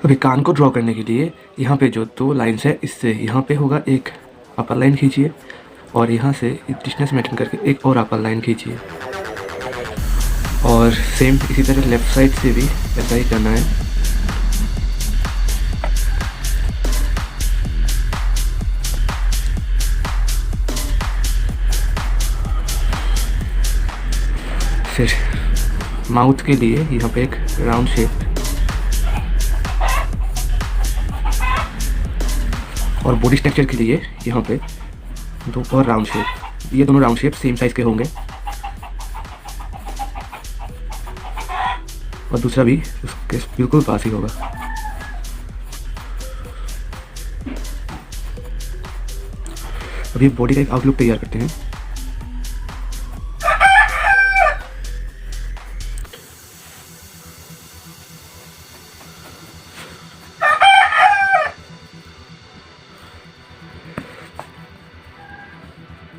अभी कान को ड्रॉ करने के लिए यहाँ पे जो 2 लाइन्स है, इससे यहाँ पे होगा एक अपर लाइन खींचिए और यहाँ से डिस्टेंस मेंटेन करके एक और अपर लाइन खींचिए। और सेम इसी तरह लेफ़्ट साइड से भी ऐसा ही करना है। फिर माउथ के लिए यहाँ पे एक राउंड शेप और बॉडी स्ट्रक्चर के लिए यहाँ पे 2 और राउंड शेप। ये दोनों राउंड शेप सेम साइज़ के होंगे और दूसरा भी उसके बिल्कुल पास ही होगा। अभी बॉडी का एक आउटलुक तैयार करते हैं।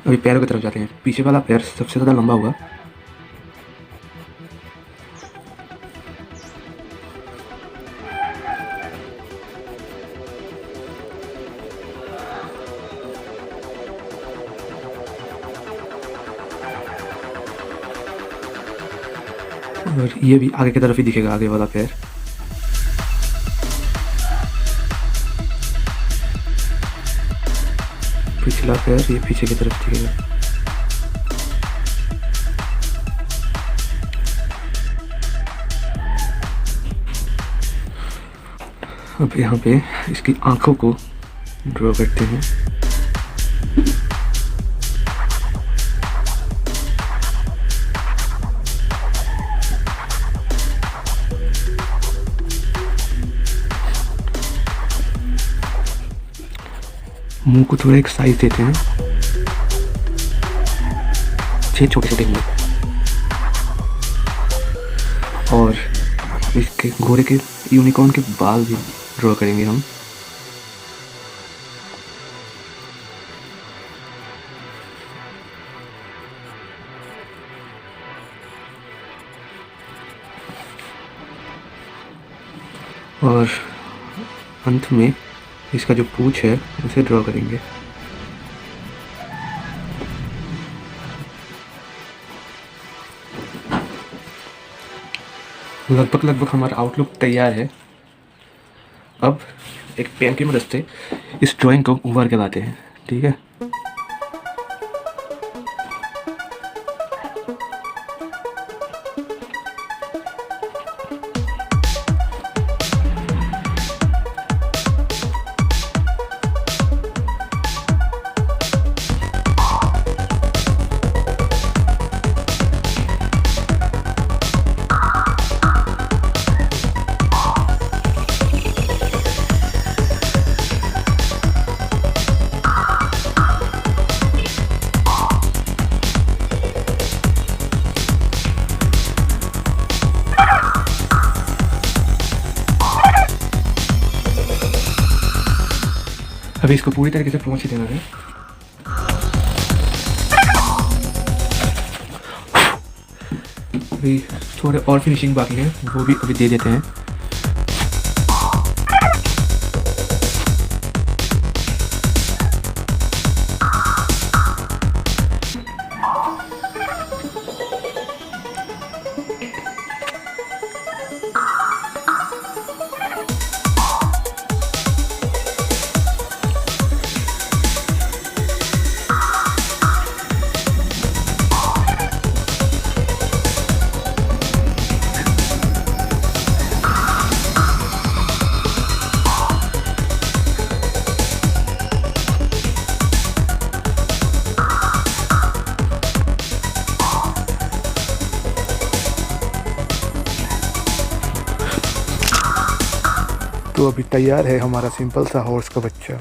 अभी पैरों की तरफ जाते हैं। पीछे वाला पैर सबसे ज़्यादा लंबा होगा। और ये भी आगे की तरफ ही दिखेगा, आगे वाला पैर। पिछला पैर ये पीछे की तरफ दिखेगा। अब यहाँ पे इसकी आंखों को ड्रॉ करते हैं। मुंह को थोड़ा एक साइज देते हैं, 6 छोटे छोटे मुंह। और इसके घोड़े के यूनिकॉर्न के बाल भी ड्रॉ करेंगे हम। और अंत में इसका जो पूंछ है उसे ड्रॉ करेंगे। लगभग हमारा आउटलुक तैयार है। अब एक पेन की मदद से इस ड्राइंग को उभार के लाते हैं, ठीक है। अभी इसको पूरी तरीके से पहुंच ही देना है। अभी थोड़े और फिनिशिंग बाकी है, वो भी अभी दे देते हैं। तो अभी तैयार है हमारा सिंपल सा हॉर्स का बच्चा।